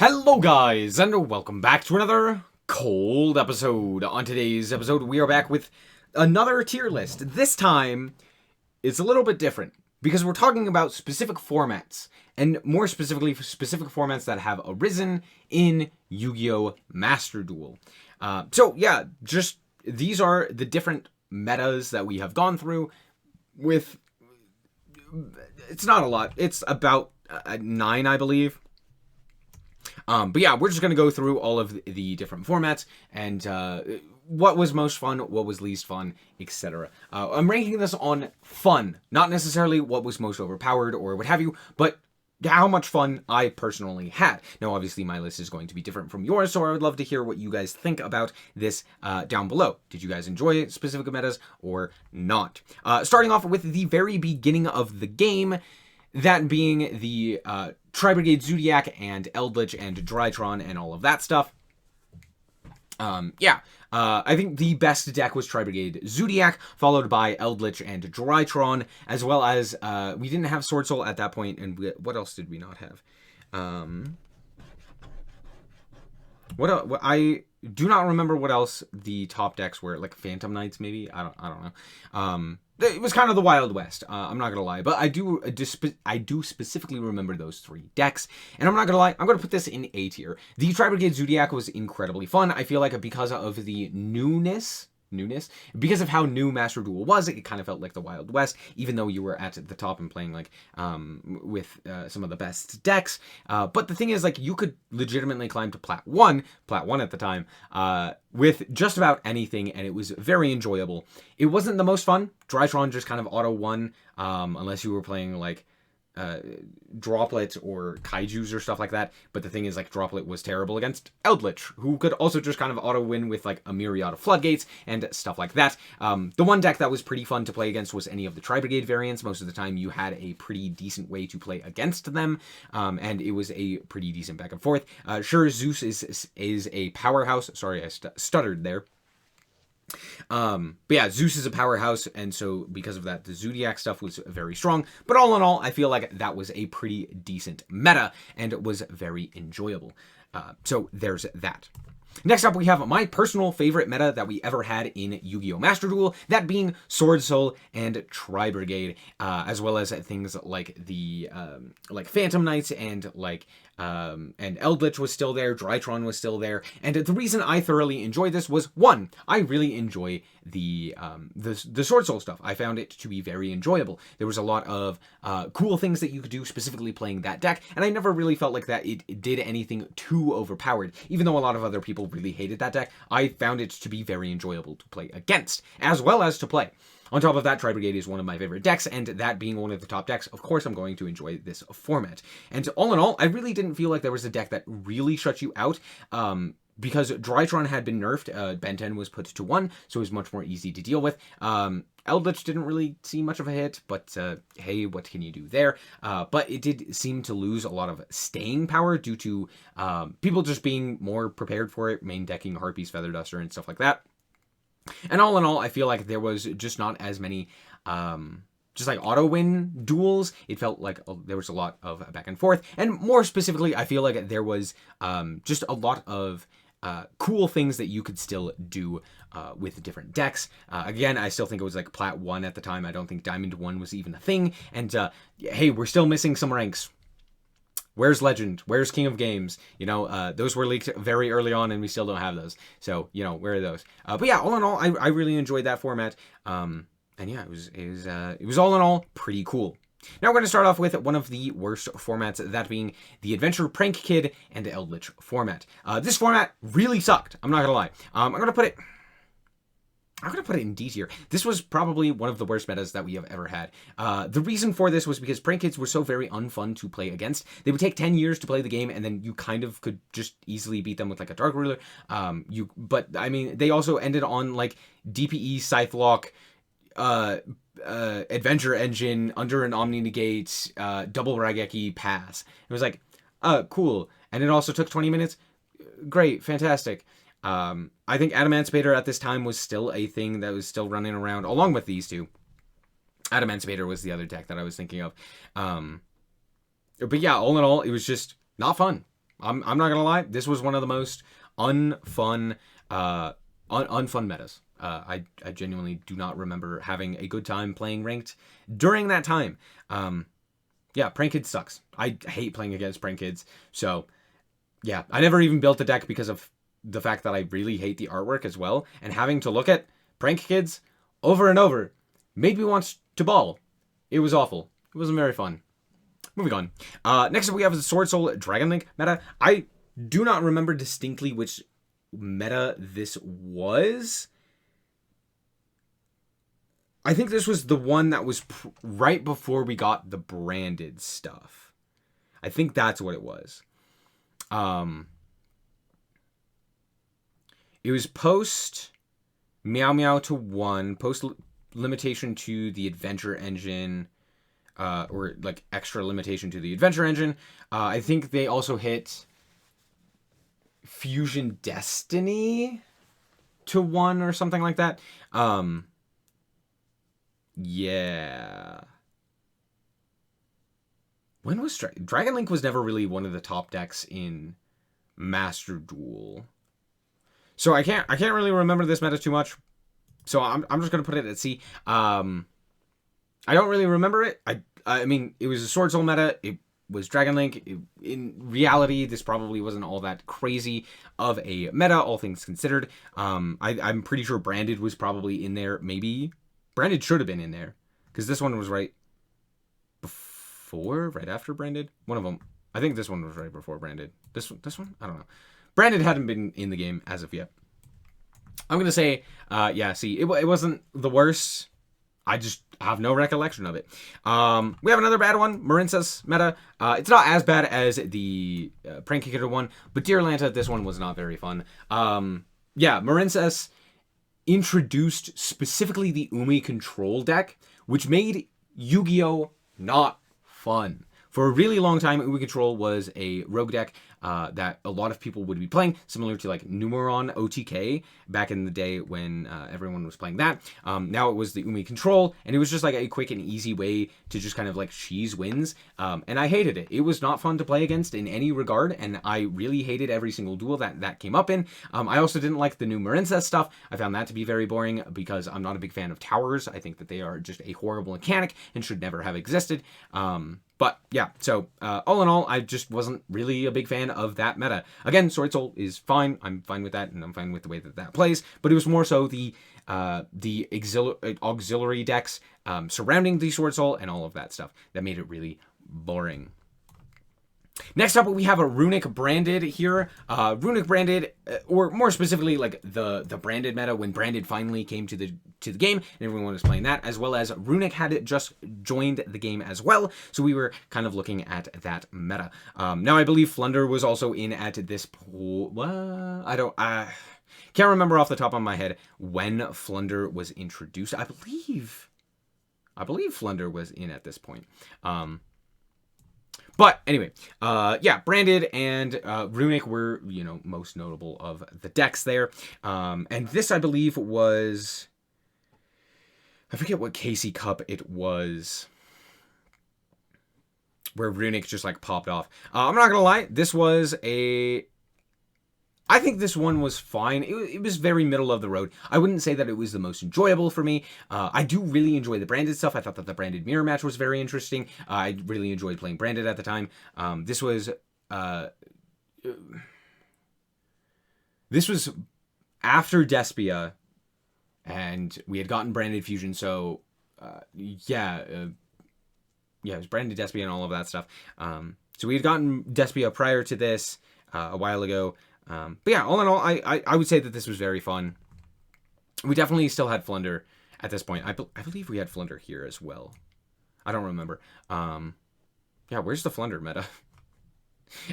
Hello guys, and welcome back to another cold episode. On today's episode, we are back with another tier list. This time, it's a little bit different, because we're talking about specific formats, and more specifically, specific formats that have arisen in Yu-Gi-Oh! Master Duel. Just these are the different metas that we have gone through with... It's not a lot. It's about 9, I believe. We're just going to go through all of the different formats and what was most fun, what was least fun, etc. I'm ranking this on fun, not necessarily what was most overpowered or what have you, but how much fun I personally had. Now, obviously, my list is going to be different from yours, so I would love to hear what you guys think about this down below. Did you guys enjoy specific metas or not? Starting off with the very beginning of the game, that being the Tri-Brigade Zodiac and Eldritch and Drytron and all of that stuff. I think the best deck was Tri-Brigade Zodiac, followed by Eldritch and Drytron, as well as, we didn't have Sword Soul at that point, and what else did we not have? I do not remember what else the top decks were, like Phantom Knights, maybe? I don't know. It was kind of the Wild West, I'm not gonna lie, but I do specifically remember those 3 decks, and I'm not gonna lie, I'm gonna put this in A tier. The Tri-Brigade Zodiac was incredibly fun. I feel like because of the newness, because of how new Master Duel was, it kind of felt like the Wild West, even though you were at the top and playing like with some of the best decks. But the thing is, like, you could legitimately climb to Plat 1 at the time, with just about anything, and it was very enjoyable. It wasn't the most fun. Drytron just kind of auto won, unless you were playing like Droplet or Kaijus or stuff like that. But the thing is, like, Droplet was terrible against Eldritch, who could also just kind of auto win with like a myriad of floodgates and stuff like that. The one deck that was pretty fun to play against was any of the Tri-Brigade variants. Most of the time you had a pretty decent way to play against them, and it was a pretty decent back and forth. Sure, Zeus is a powerhouse. Sorry, I stuttered there. Zeus is a powerhouse, and so because of that, the Zodiac stuff was very strong. But all in all, I feel like that was a pretty decent meta, and it was very enjoyable. So there's that. Next up, we have my personal favorite meta that we ever had in Yu-Gi-Oh! Master Duel, that being Sword Soul and Tri-Brigade, as well as things like the like Phantom Knights and like and Eldritch was still there, Drytron was still there, and the reason I thoroughly enjoyed this was, one, I really enjoy the Sword Soul stuff. I found it to be very enjoyable. There was a lot of cool things that you could do specifically playing that deck, and I never really felt like that it did anything too overpowered. Even though a lot of other people really hated that deck, I found it to be very enjoyable to play against, as well as to play. On top of that, Tri-Brigade is one of my favorite decks, and that being one of the top decks, of course I'm going to enjoy this format. And all in all, I really didn't feel like there was a deck that really shut you out, because Drytron had been nerfed. Ben 10 was put to 1, so it was much more easy to deal with. Eldritch didn't really see much of a hit, but hey, what can you do there? But it did seem to lose a lot of staying power due to people just being more prepared for it, main decking Harpies, Feather Duster, and stuff like that. And all in all, I feel like there was just not as many just like auto-win duels. It felt like there was a lot of back and forth. And more specifically, I feel like there was just a lot of cool things that you could still do with different decks. Again, I still think it was like Plat 1 at the time. I don't think Diamond 1 was even a thing. And hey, we're still missing some ranks. Where's Legend? Where's King of Games? You know, those were leaked very early on, and we still don't have those. So, you know, where are those? But yeah, all in all, I really enjoyed that format. And yeah, it was all in all pretty cool. Now we're going to start off with one of the worst formats, that being the Adventure Prank Kid and Eldritch format. This format really sucked. I'm not going to lie. I'm going to put it in D tier. This was probably one of the worst metas that we have ever had. The reason for this was because prank kids were so very unfun to play against. They would take 10 years to play the game, and then you kind of could just easily beat them with like a Dark Ruler. But I mean, they also ended on like DPE, Scythe Lock, Adventure Engine, under an Omni Negate, double Raigeki pass. It was like, cool. And it also took 20 minutes. Great, fantastic. I think Adamantipator at this time was still a thing that was still running around, along with these two. Adamantipator was the other deck that I was thinking of. But yeah, all in all, it was just not fun. I'm not gonna lie. This was one of the most unfun metas. I genuinely do not remember having a good time playing ranked during that time. Yeah, Prank Kids sucks. I hate playing against Prank Kids. So, yeah, I never even built a deck because of the fact that I really hate the artwork as well. And having to look at Prank Kids over and over made me want to ball. It was awful. It wasn't very fun. Moving on. Next up, we have the Sword Soul Dragon Link meta. I do not remember distinctly which meta this was. I think this was the one that was right before we got the branded stuff. I think that's what it was. It was post Meow Meow to 1, post limitation to the Adventure Engine, or like extra limitation to the Adventure Engine. I think they also hit Fusion Destiny to 1 or something like that. Yeah. When was Dragon Link was never really one of the top decks in Master Duel. So I can't really remember this meta too much. So I'm just gonna put it at C. I don't really remember it. I mean, it was a Sword Soul meta. It was Dragon Link. In reality, this probably wasn't all that crazy of a meta, all things considered. I'm pretty sure Branded was probably in there. Maybe Branded should have been in there, because this one was right before, right after Branded. One of them. I think this one was right before Branded. This one? I don't know. Branded hadn't been in the game as of yet. I'm going to say, yeah, see, it wasn't the worst. I just have no recollection of it. We have another bad one, Marincess meta. It's not as bad as the Prank Kicker one, but Dear Lanta, this one was not very fun. Yeah, Marincess introduced specifically the Umi Control deck, which made Yu-Gi-Oh! Not fun. For a really long time, Umi Control was a rogue deck that a lot of people would be playing, similar to like Numeron OTK back in the day when everyone was playing that. Now it was the Umi Control, and it was just like a quick and easy way to just kind of like cheese wins. And I hated it. It was not fun to play against in any regard, and I really hated every single duel that came up in. I also didn't like the new Marincess stuff. I found that to be very boring because I'm not a big fan of towers. I think that they are just a horrible mechanic and should never have existed. But yeah, so all in all, I just wasn't really a big fan of that meta. Again, Sword Soul is fine. I'm fine with that, and I'm fine with the way that plays. But it was more so the auxiliary decks surrounding the Sword Soul and all of that stuff that made it really boring. Next up, we have a Runic branded here. Runic branded, or more specifically, like the branded meta when branded finally came to the game and everyone was playing that, as well as Runic had just joined the game as well. So we were kind of looking at that meta. Now I believe Flunder was also in at this point. I can't remember off the top of my head when Flunder was introduced. I believe Flunder was in at this point. But anyway, yeah, Branded and Runic were, most notable of the decks there. And this, I believe, was... I forget what Casey Cup it was, where Runic just, like, popped off. I'm not gonna lie, this was a... I think this one was fine. It was very middle of the road. I wouldn't say that it was the most enjoyable for me. I do really enjoy the Branded stuff. I thought that the Branded mirror match was very interesting. I really enjoyed playing Branded at the time. This was after Despia, and we had gotten Branded Fusion. So yeah, it was Branded Despia and all of that stuff. So we had gotten Despia prior to this a while ago. But yeah, all in all, I would say that this was very fun. We definitely still had Flunder at this point. I believe we had Flunder here as well. I don't remember. Yeah, where's the Flunder meta?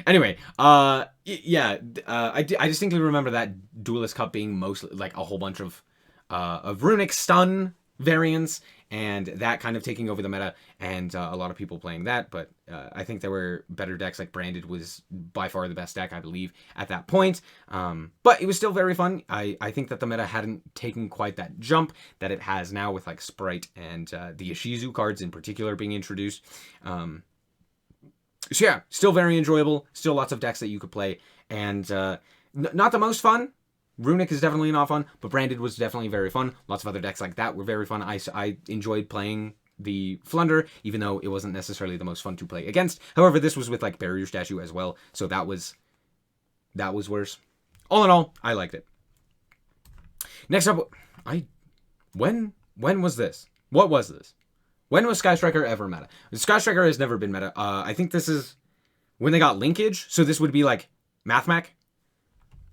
Anyway, yeah, I distinctly remember that Duelist Cup being mostly like a whole bunch of Runic stun variants, and that kind of taking over the meta, and a lot of people playing that. But I think there were better decks. Like Branded was by far the best deck, I believe, at that point. But it was still very fun. I think that the meta hadn't taken quite that jump that it has now, with like Sprite and the Ishizu cards in particular being introduced. So yeah, still very enjoyable. Still lots of decks that you could play. And not the most fun. Runic is definitely not fun, but Branded was definitely very fun. Lots of other decks like that were very fun. I enjoyed playing the Flunder, even though it wasn't necessarily the most fun to play against. However, this was with like Barrier Statue as well, so that was worse. All in all, I liked it. Next up, when was this? What was this? When was Sky Striker ever meta? Sky Striker has never been meta. I think this is when they got linkage, so this would be like Mathmech.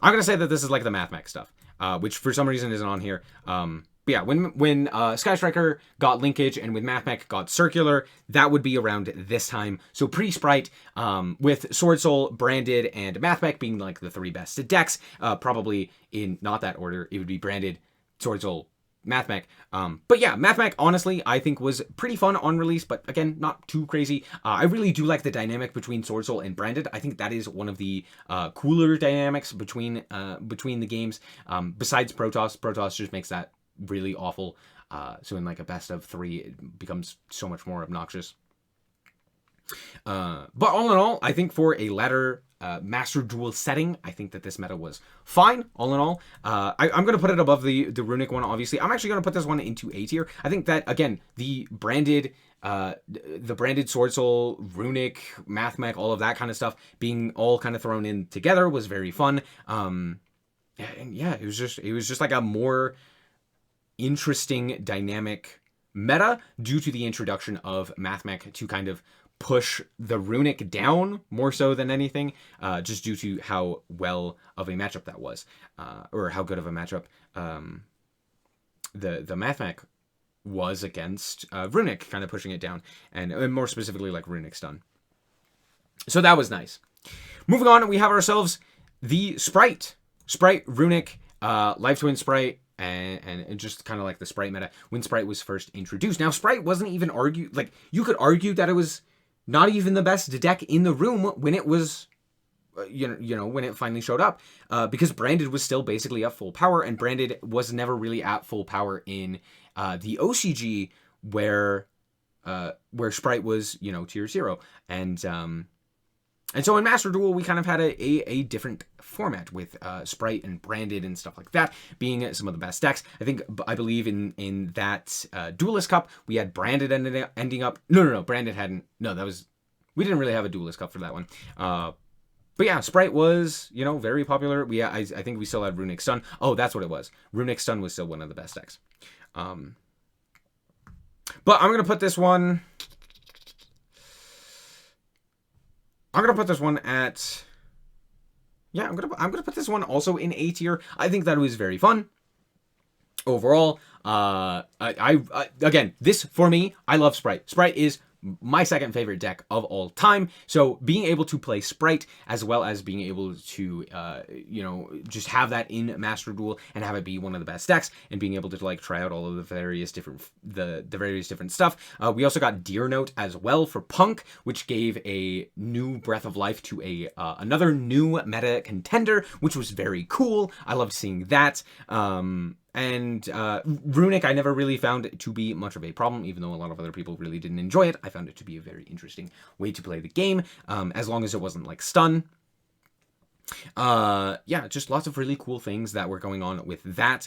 I'm gonna say that this is like the Mathmech stuff, which for some reason isn't on here. But yeah, when Sky Striker got linkage and when Mathmech got circular, that would be around this time. So pre-Sprite, with Sword Soul, Branded, and Mathmech being like the 3 best decks. Probably in not that order. It would be Branded, Sword Soul, Mathmech. But yeah, Mathmech, honestly, I think was pretty fun on release, but again, not too crazy. I really do like the dynamic between Sword Soul and Branded. I think that is one of the cooler dynamics between the games. Besides Protoss. Protoss just makes that really awful. So in like a best of 3, it becomes so much more obnoxious. But all in all, I think for a ladder Master Duel setting, I think that this meta was fine, all in all. I'm going to put it above the Runic one, obviously. I'm actually going to put this one into A tier. I think that, again, the branded Sword Soul, Runic, Mathmech, all of that kind of stuff being all kind of thrown in together was very fun. And yeah, it was just like a more interesting dynamic meta due to the introduction of Mathmech to kind of push the Runic down more so than anything, just due to how well of a matchup that was, or how good of a matchup the Mathmech was against Runic, kind of pushing it down, and more specifically like Runic stun. So that was nice. Moving on, we have ourselves the Sprite Runic, Life Twin Sprite, and just kind of like the Sprite meta when Sprite was first introduced. Now, Sprite wasn't even argued, like, you could argue that it was not even the best deck in the room when it was, you know, when it finally showed up, because Branded was still basically at full power, and Branded was never really at full power in the OCG where Sprite was, you know, tier 0. And so in Master Duel, we kind of had a different format with Sprite and Branded and stuff like that being some of the best decks. I believe in that Duelist Cup, we had Branded ending up. No, Branded hadn't. No, we didn't really have a Duelist Cup for that one. But yeah, Sprite was, you know, very popular. I think we still had Runic Stun. Oh, that's what it was. Runic Stun was still one of the best decks. But I'm gonna put this one. I'm gonna put this one at. Yeah, I'm gonna put this one also in A tier. I think that it was very fun overall. Again, this for me, I love Sprite. Sprite is my second favorite deck of all time. So being able to play Sprite as well as being able to, you know, just have that in Master Duel and have it be one of the best decks, and being able to like try out all of the various different stuff. We also got Deer Note as well for Punk, which gave a new breath of life to another new meta contender, which was very cool. I loved seeing that. And Runic, I never really found it to be much of a problem, even though a lot of other people really didn't enjoy it. I found it to be a very interesting way to play the game, as long as it wasn't like stun. Yeah, just lots of really cool things that were going on with that.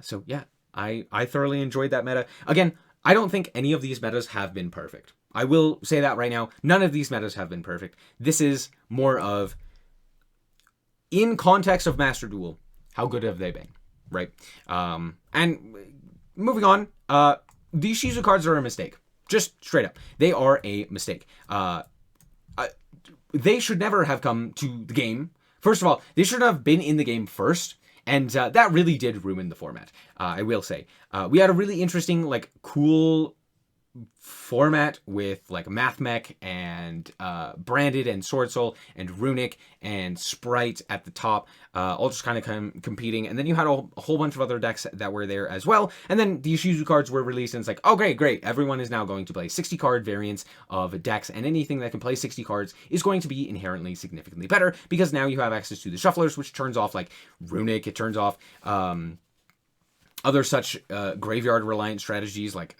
So yeah, I thoroughly enjoyed that meta. Again, I don't think any of these metas have been perfect. I will say that right now. None of these metas have been perfect. This is more of, in context of Master Duel, how good have they been? Right. And moving on, the Ishizu cards are a mistake. Just straight up. They are a mistake. They should never have come to the game. First of all, they should have been in the game first. And that really did ruin the format, I will say. We had a really interesting, like, cool format with like Mathmech and Branded and Sword Soul and Runic and Sprite at the top, all just kind of competing. And then you had a whole bunch of other decks that were there as well. And then the Ishizu cards were released, and it's like, oh great, everyone is now going to play 60 card variants of decks, and anything that can play 60 cards is going to be inherently significantly better, because now you have access to the shufflers, which turns off like Runic, it turns off other such graveyard reliant strategies like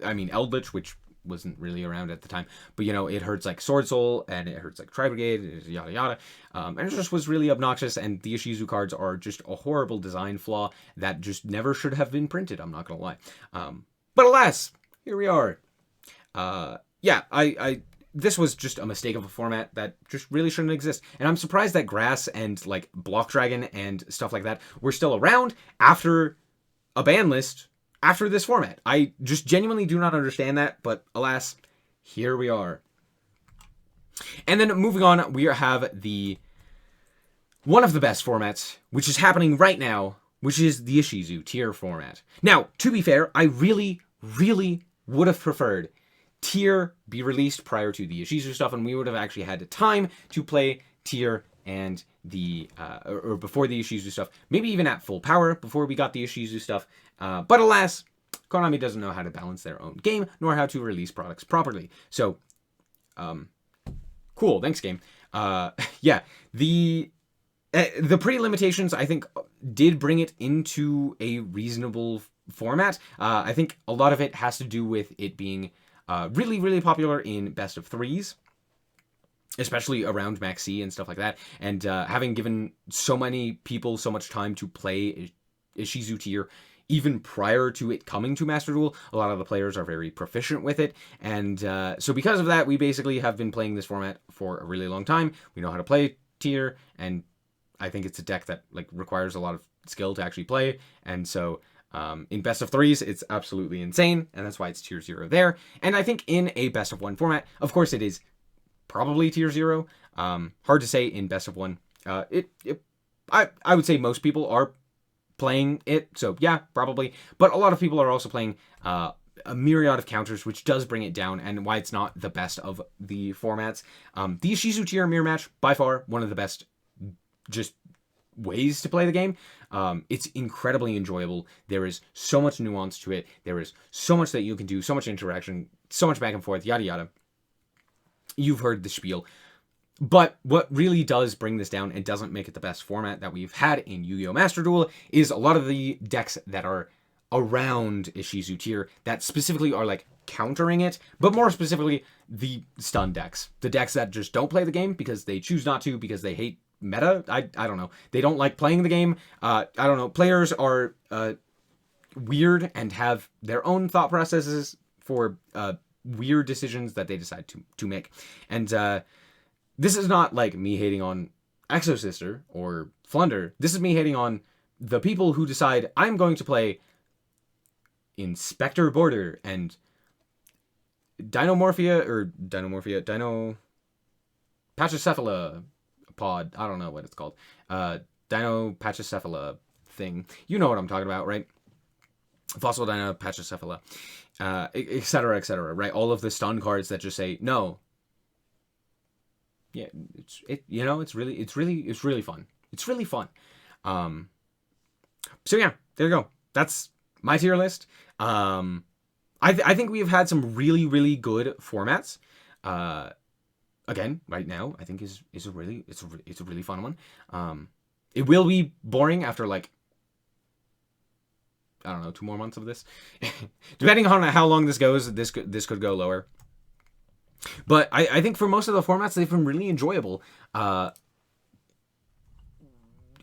Eldritch, which wasn't really around at the time. But, you know, it hurts like Sword Soul, and it hurts like Tri-Brigade, yada yada. And it just was really obnoxious, and the Ishizu cards are just a horrible design flaw that just never should have been printed, I'm not gonna lie. But alas, here we are. Yeah, this was just a mistake of a format that just really shouldn't exist. And I'm surprised that Grass and like Block Dragon and stuff like that were still around after a ban list after this format. I just genuinely do not understand that, but alas, here we are. And then moving on, we have one of the best formats, which is happening right now, which is the Ishizu tier format. Now, to be fair, I really, really would have preferred tier be released prior to the Ishizu stuff, and we would have actually had the time to play tier and or before the Ishizu stuff, maybe even at full power before we got the Ishizu stuff. But alas, Konami doesn't know how to balance their own game, nor how to release products properly. So, cool, thanks game. Yeah, the pre-limitations, I think, did bring it into a reasonable format. I think a lot of it has to do with it being really, really popular in best of threes, especially around Max C and stuff like that, and having given so many people so much time to play Ishizu tier even prior to it coming to Master Duel. A lot of the players are very proficient with it, and so because of that, we basically have been playing this format for a really long time. We know how to play tier, and I think it's a deck that like requires a lot of skill to actually play, and so in best of threes, it's absolutely insane, and that's why it's tier 0 there. And I think in a best of 1 format, of course it is probably tier 0. Hard to say in best of 1. I would say most people are playing it, so yeah, probably. But a lot of people are also playing a myriad of counters, which does bring it down, and why it's not the best of the formats. The Ishizu tier mirror match, by far, one of the best just ways to play the game. It's incredibly enjoyable. There is so much nuance to it. There is so much that you can do, so much interaction, so much back and forth, yada yada. You've heard the spiel. But what really does bring this down and doesn't make it the best format that we've had in Yu-Gi-Oh! Master Duel is a lot of the decks that are around Ishizu tier that specifically are like countering it, but more specifically the stun decks. The decks that just don't play the game because they choose not to, because they hate meta. I don't know. They don't like playing the game. I don't know. Players are weird and have their own thought processes for weird decisions that they decide to make. And this is not like me hating on Exosister or Flunder. This is me hating on the people who decide I'm going to play Inspector Border and Dino Pachycephala pod. I don't know what it's called. Dino Pachycephala thing. You know what I'm talking about, right? Fossil Dino Pachycephala, etc., right? All of the stun cards that just say no. Yeah, it's really fun. It's really fun. So yeah, there you go. That's my tier list. I think we have had some really, really good formats. Again, right now, I think is a really fun one. It will be boring after like, I don't know, 2 more months of this. Depending on how long this goes, this could go lower. But I think for most of the formats, they've been really enjoyable. At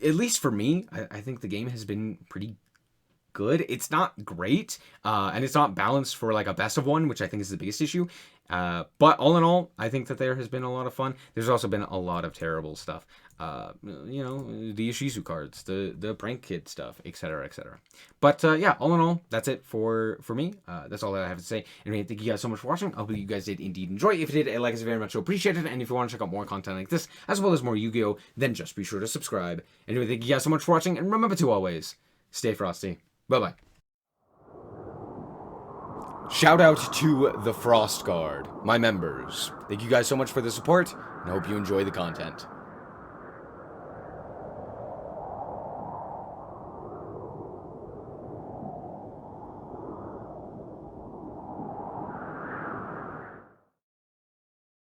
least for me, I think the game has been pretty good. It's not great, and it's not balanced for like a best of 1, which I think is the biggest issue. But all in all, I think that there has been a lot of fun. There's also been a lot of terrible stuff. The Ishizu cards, the prank kid stuff, etc. But yeah, all in all, that's it for me. That's all that I have to say. Anyway, thank you guys so much for watching. I hope you guys did indeed enjoy. If you did, a like is very much appreciated. And if you want to check out more content like this, as well as more Yu-Gi-Oh, then just be sure to subscribe. Anyway, thank you guys so much for watching, and remember to always stay frosty. Bye-bye. Shout out to the Frost Guard, my members. Thank you guys so much for the support, and I hope you enjoy the content.